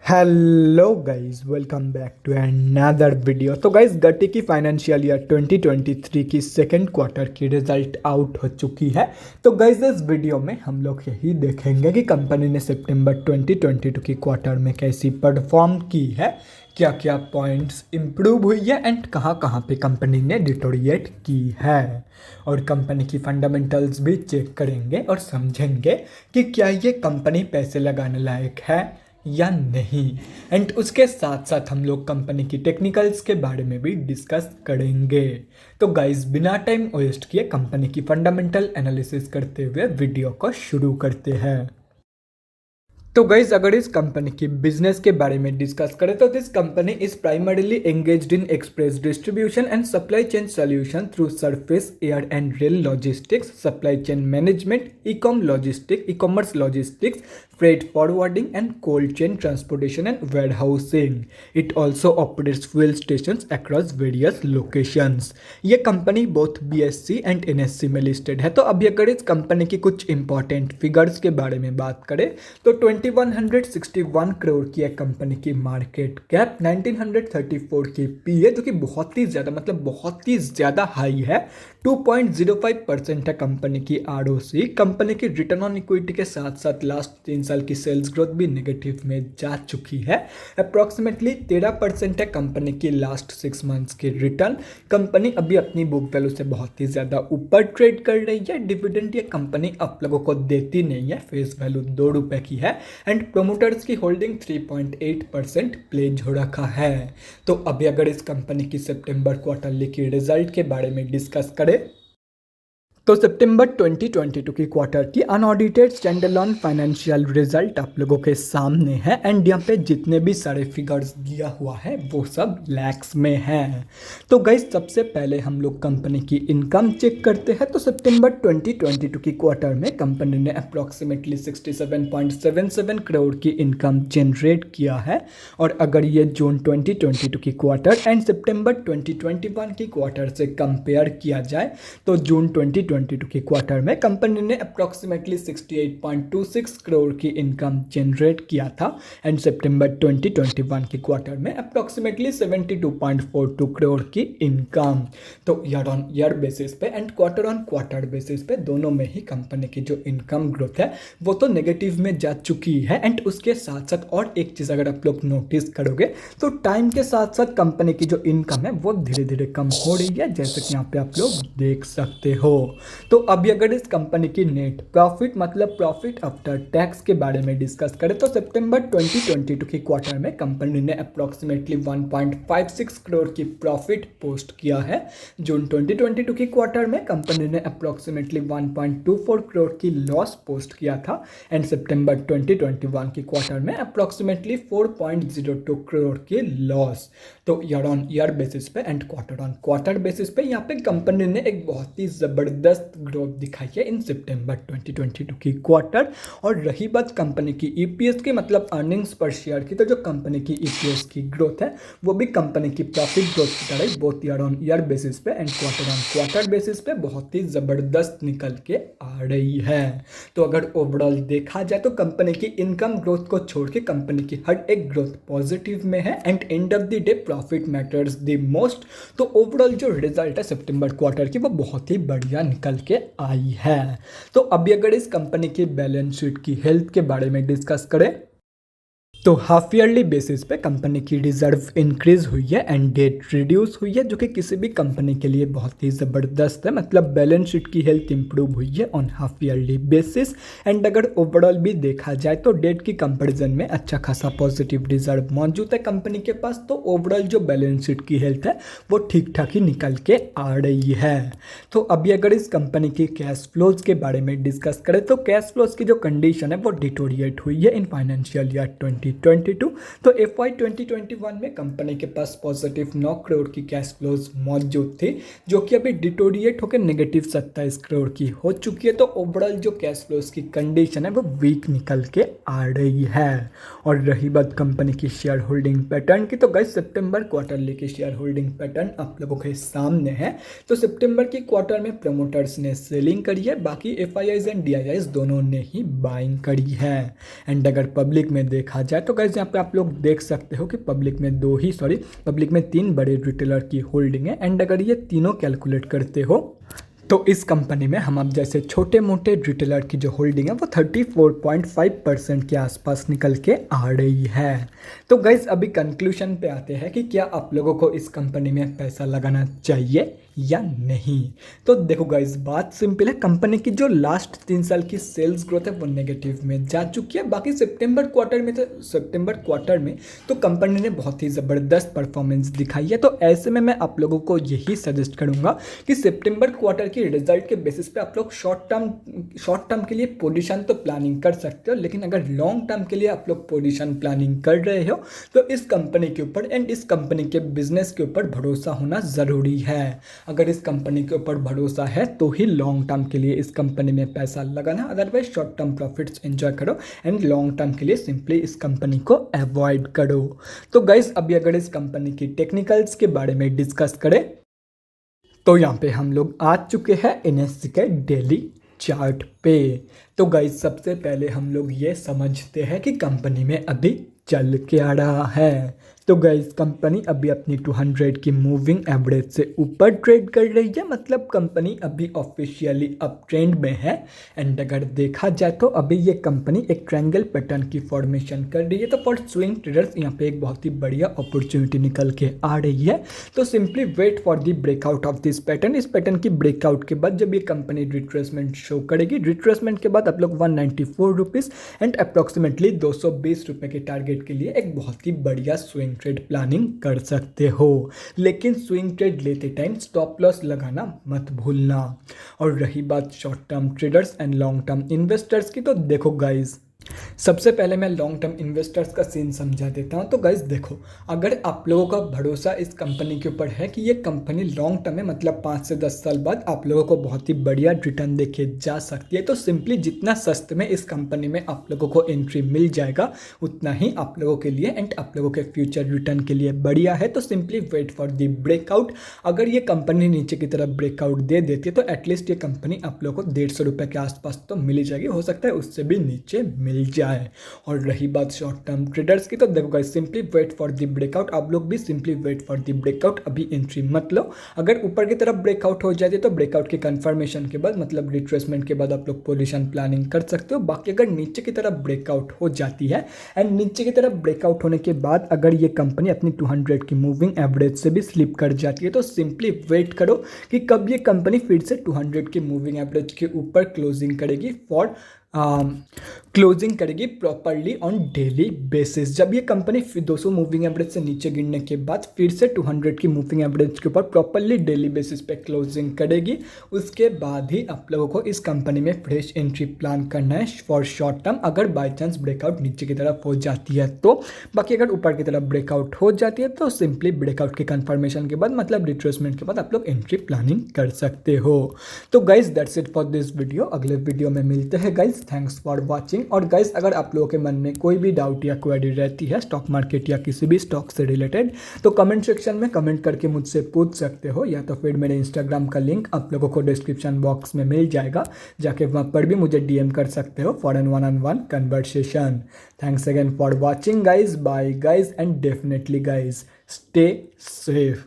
Hello guys, welcome back to another video. तो guys, गट्टी की फाइनेंशियल ईयर 2023 की सेकेंड क्वार्टर की रिजल्ट आउट हो चुकी है। तो गाइस, इस वीडियो में हम लोग यही देखेंगे कि कंपनी ने सितंबर 2022 की क्वार्टर में कैसी परफॉर्म की है, क्या क्या पॉइंट्स इम्प्रूव हुई है एंड कहाँ कहाँ पे कंपनी ने डिटोरिएट की है। और कंपनी की फंडामेंटल्स भी चेक करेंगे और समझेंगे कि क्या ये कंपनी पैसे लगाने लायक है या नहीं। एंड उसके साथ साथ हम लोग कंपनी की टेक्निकल्स के बारे में भी डिस्कस करेंगे। तो गाइस, बिना टाइम वेस्ट किए कंपनी की फंडामेंटल एनालिसिस करते हुए वीडियो को शुरू करते हैं। तो गाइज, अगर इस कंपनी की बिजनेस के बारे में डिस्कस करें तो this company is primarily engaged Inn Express distribution and supply chain solution through surface air and rail logistics, supply chain management, e commerce logistics, freight forwarding and cold chain transportation and warehousing. It also operates fuel stations across various locations. ये company both BSC and NSC में listed है। तो अभी अगर इस company की कुछ important figures के बारे में बात करें तो 2161 करोड़ की है कंपनी की मार्केट कैप, 1934 की PE जो कि बहुत ही ज़्यादा बहुत ही ज़्यादा हाई है, 2.05% है कंपनी की ROC। कंपनी की रिटर्न ऑन इक्विटी के साथ साथ लास्ट 3 साल की सेल्स ग्रोथ भी नेगेटिव में जा चुकी है। अप्रॉक्सीमेटली 13% है कंपनी की लास्ट 6 मंथ्स की रिटर्न। कंपनी अभी अपनी बुक वैल्यू से बहुत ही ज़्यादा ऊपर ट्रेड कर रही है। डिविडेंड ये कंपनी आप लोगों को देती नहीं है, फेस वैल्यू 2 रुपये की है एंड प्रोमोटर्स की होल्डिंग 3.8% प्लेज हो रखा है। तो अभी अगर इस कंपनी की सितंबर क्वार्टरली की रिजल्ट के बारे में डिस्कस करें तो सितंबर 2022 की क्वार्टर की अनऑडिटेड स्टैंडअलोन फाइनेंशियल रिजल्ट आप लोगों के सामने है एंड यहाँ पे जितने भी सारे फिगर्स दिया हुआ है वो सब लैक्स में है। तो गाइस, सबसे पहले हम लोग कंपनी की इनकम चेक करते हैं। तो सितंबर 2022 की क्वार्टर में कंपनी ने अप्रॉक्सीमेटली 67.77 करोड़ की इनकम जनरेट किया है। और अगर ये जून 2022 की क्वार्टर एंड सितंबर 2021 की क्वार्टर से कंपेयर किया जाए तो जून 2022 की क्वार्टर में कंपनी ने अप्रॉक्सीमेटली 68.26 करोड़ की इनकम जनरेट किया था एंड सितंबर 2021 की क्वार्टर में अप्रॉक्सीमेटली 72.42 करोड़ की इनकम। तो ईयर ऑन ईयर बेसिस पे and quarter on quarter basis पे दोनों में ही कंपनी की जो इनकम ग्रोथ है वो तो नेगेटिव में जा चुकी है। एंड उसके साथ साथ और एक चीज़ अगर आप लोग नोटिस करोगे तो टाइम के साथ साथ कंपनी की जो इनकम है वो धीरे धीरे कम हो रही है, जैसे कि यहाँ पे आप लोग देख सकते हो। तो अभी अगर इस कंपनी की net profit profit after tax के बारे में डिस्कस करें तो सितंबर 2022 की क्वार्टर में कंपनी ने अप्रॉक्सीमेटली 1.56 करोड़ की प्रॉफिट पोस्ट किया है। जून 2022 की क्वार्टर में कंपनी ने अप्रॉक्सीमेटली 1.24 करोड़ की लॉस पोस्ट किया था एंड सितंबर 2021 की क्वार्टर में अप्रॉक्सीमेटली 4.02 करोड़ की लॉस। तो ईयर ऑन ईयर बेसिस पे and quarter on quarter basis पे यहाँ पे कंपनी ने एक बहुत ही ज़बरदस्त ग्रोथ दिखाई है इन सितंबर 2022 की क्वार्टर। और रही बात कंपनी की EPS की अर्निंग्स पर शेयर की, तो जो कंपनी की EPS की ग्रोथ है वो भी कंपनी की प्रॉफिट ग्रोथ की तरह ही बहुत ईयर ऑन ईयर बेसिस पे and quarter on quarter basis पे बहुत ही ज़बरदस्त निकल के आ रही है। तो अगर ओवरऑल देखा जाए तो कंपनी की इनकम ग्रोथ को छोड़ के कंपनी की हर एक ग्रोथ पॉजिटिव में है and end of the day profit matters the most. तो ओवरऑल जो रिजल्ट है सितंबर क्वार्टर की वो बहुत ही बढ़िया निकल के आई है। तो अभी अगर इस कंपनी की बैलेंस शीट की हेल्थ के बारे में डिस्कस करें तो हाफ ईयरली बेसिस पे कंपनी की रिजर्व इंक्रीज हुई है एंड डेट रिड्यूस हुई है, जो कि किसी भी कंपनी के लिए बहुत ही ज़बरदस्त है। बैलेंस शीट की हेल्थ इंप्रूव हुई है on half yearly basis and अगर ओवरऑल भी देखा जाए तो डेट की कंपैरिजन में अच्छा खासा पॉजिटिव रिजर्व मौजूद है कंपनी के पास। तो ओवरऑल जो बैलेंस शीट की हेल्थ है वो ठीक ठाक ही निकल के आ रही है। तो अभी अगर इस कंपनी की कैश फ्लोज के बारे में डिस्कस करें तो कैश फ्लोज की जो कंडीशन है वो डिटोरिएट हुई है इन फाइनेंशियल ईयर 2022। तो FY 2021 में कंपनी के पास पॉजिटिव 9 करोड़ की कैश फ्लोज मौजूद थी, जो कि अभी डिटोरिएट होकर नेगेटिव 27 करोड़ की हो चुकी है। तो ओवरऑल जो कैश फ्लोज की कंडीशन है वो वीक निकल के आ रही है। और रही बात कंपनी की शेयर होल्डिंग पैटर्न की, तो गाइस सितंबर क्वार्टरली की शेयर होल्डिंग पैटर्न आप लोगों के सामने है। तो सितंबर की क्वार्टर में प्रमोटर्स ने सेलिंग करी है, बाकी FIIs एंड DIIs दोनों ने ही बाइंग करी है। एंड अगर पब्लिक में देखा जाए जाए तो गाइज यहाँ पे आप लोग देख सकते हो कि पब्लिक में 3 बड़े रिटेलर की होल्डिंग है। एंड अगर ये तीनों कैलकुलेट करते हो तो इस कंपनी में हम अब जैसे छोटे मोटे रिटेलर की जो होल्डिंग है वो 34.5% के आसपास निकल के आ रही है। तो गाइज अभी कंक्लूजन पे आते हैं कि क्या आप लोगों को इस कंपनी में पैसा लगाना चाहिए या नहीं। तो देखो गाइज बात सिंपल है, कंपनी की जो लास्ट 3 साल की सेल्स ग्रोथ है वो नेगेटिव में जा चुकी है। बाकी सितंबर क्वार्टर में तो कंपनी ने बहुत ही ज़बरदस्त परफॉर्मेंस दिखाई है। तो ऐसे में मैं आप लोगों को यही सजेस्ट करूंगा कि सितंबर क्वार्टर की रिजल्ट के बेसिस पे आप लोग शॉर्ट टर्म के लिए पोजीशन तो प्लानिंग कर सकते हो, लेकिन अगर लॉन्ग टर्म के लिए आप लोग पोजीशन प्लानिंग कर रहे हो तो इस कंपनी के ऊपर एंड इस कंपनी के बिजनेस के ऊपर भरोसा होना ज़रूरी है। अगर इस कंपनी के ऊपर भरोसा है तो ही लॉन्ग टर्म के लिए इस कंपनी में पैसा लगाना, otherwise short term profits enjoy करो एंड लॉन्ग टर्म के लिए सिंपली इस कंपनी को अवॉइड करो। तो गाइस अभी अगर इस कंपनी की टेक्निकल्स के बारे में डिस्कस करें तो यहाँ पे हम लोग आ चुके हैं एनएससी के डेली चार्ट पे। तो गाइस सबसे पहले हम लोग ये समझते हैं कि कंपनी में अभी चल क्या रहा है। तो गाइस कंपनी अभी अपनी 200 की मूविंग एवरेज से ऊपर ट्रेड कर रही है, मतलब कंपनी अभी ऑफिशियली अप ट्रेंड में है। एंड अगर देखा जाए तो अभी ये कंपनी एक ट्रायंगल पैटर्न की फॉर्मेशन कर रही है। तो फॉर स्विंग ट्रेडर्स यहाँ पे एक बहुत ही बढ़िया अपॉर्चुनिटी निकल के आ रही है। तो simply wait for the breakout of this pattern. इस पैटर्न की ब्रेकआउट के बाद जब ये कंपनी रिट्रेसमेंट शो करेगी, रिट्रेसमेंट के बाद आप लोग 194 रुपीज़ एंड अप्रॉक्सीमेटली 220 रुपये के टारगेट के लिए एक बहुत ही बढ़िया स्विंग ट्रेड प्लानिंग कर सकते हो। लेकिन स्विंग ट्रेड लेते टाइम स्टॉप लॉस लगाना मत भूलना। और रही बात short term traders and long term investors की, तो देखो गाइज सबसे पहले मैं लॉन्ग टर्म इन्वेस्टर्स का सीन समझा देता हूं। तो गाइज देखो, अगर आप लोगों का भरोसा इस कंपनी के ऊपर है कि ये कंपनी लॉन्ग टर्म में मतलब 5 से 10 साल बाद आप लोगों को बहुत ही बढ़िया रिटर्न देके जा सकती है, तो सिंपली जितना सस्ते में इस कंपनी में आप लोगों को एंट्री मिल जाएगा उतना ही आप लोगों के लिए एंड आप लोगों के फ्यूचर रिटर्न के लिए बढ़िया है। तो simply wait for the breakout. अगर ये कंपनी नीचे की तरफ ब्रेकआउट दे देती है तो एटलीस्ट ये कंपनी आप लोगों को 150 रुपये के आसपास तो मिल जाएगी, हो सकता है उससे भी नीचे मिल जाए। और रही बात शॉर्ट टर्म ट्रेडर्स की, तो देखो guys simply wait for the breakout. आप लोग भी simply wait for the breakout, अभी एंट्री मत लो। अगर ऊपर की तरफ ब्रेकआउट हो जाती है तो ब्रेकआउट के कंफर्मेशन के बाद मतलब रिट्रेसमेंट के बाद आप लोग पोजीशन प्लानिंग कर सकते हो। बाकी अगर नीचे की तरफ ब्रेकआउट हो जाती है एंड नीचे की तरफ ब्रेकआउट होने के बाद अगर ये कंपनी अपनी 200 की मूविंग एवरेज से भी स्लिप कर जाती है तो सिंपली वेट करो कि कब ये कंपनी फिर से 200 की मूविंग एवरेज के ऊपर क्लोजिंग करेगी प्रॉपरली ऑन डेली बेसिस। जब ये कंपनी 200 मूविंग एवरेज से नीचे गिरने के बाद फिर से 200 की मूविंग एवरेज के ऊपर प्रॉपरली डेली बेसिस पे क्लोजिंग करेगी, उसके बाद ही आप लोगों को इस कंपनी में फ्रेश एंट्री प्लान करना है फॉर शॉर्ट टर्म, अगर बाई चांस ब्रेकआउट नीचे की तरफ हो जाती है तो। बाकी अगर ऊपर की तरफ ब्रेकआउट हो जाती है तो सिंपली ब्रेकआउट के कंफर्मेशन के बाद मतलब रिट्रेसमेंट के बाद आप लोग एंट्री प्लानिंग कर सकते हो। तो guys that's it for this video. अगले वीडियो में मिलते हैं गाइज। Thanks for watching. और गाइज अगर आप लोगों के मन में कोई भी डाउट या क्वेरी रहती है स्टॉक मार्केट या किसी भी स्टॉक से रिलेटेड तो कमेंट सेक्शन में कमेंट करके मुझसे पूछ सकते हो, या तो फिर मेरे इंस्टाग्राम का लिंक आप लोगों को डिस्क्रिप्शन बॉक्स में मिल जाएगा, जाके वहाँ पर भी मुझे डीएम कर सकते हो for an 1-on-1 conversation. Thanks again for watching guys, bye guys and definitely guys stay safe.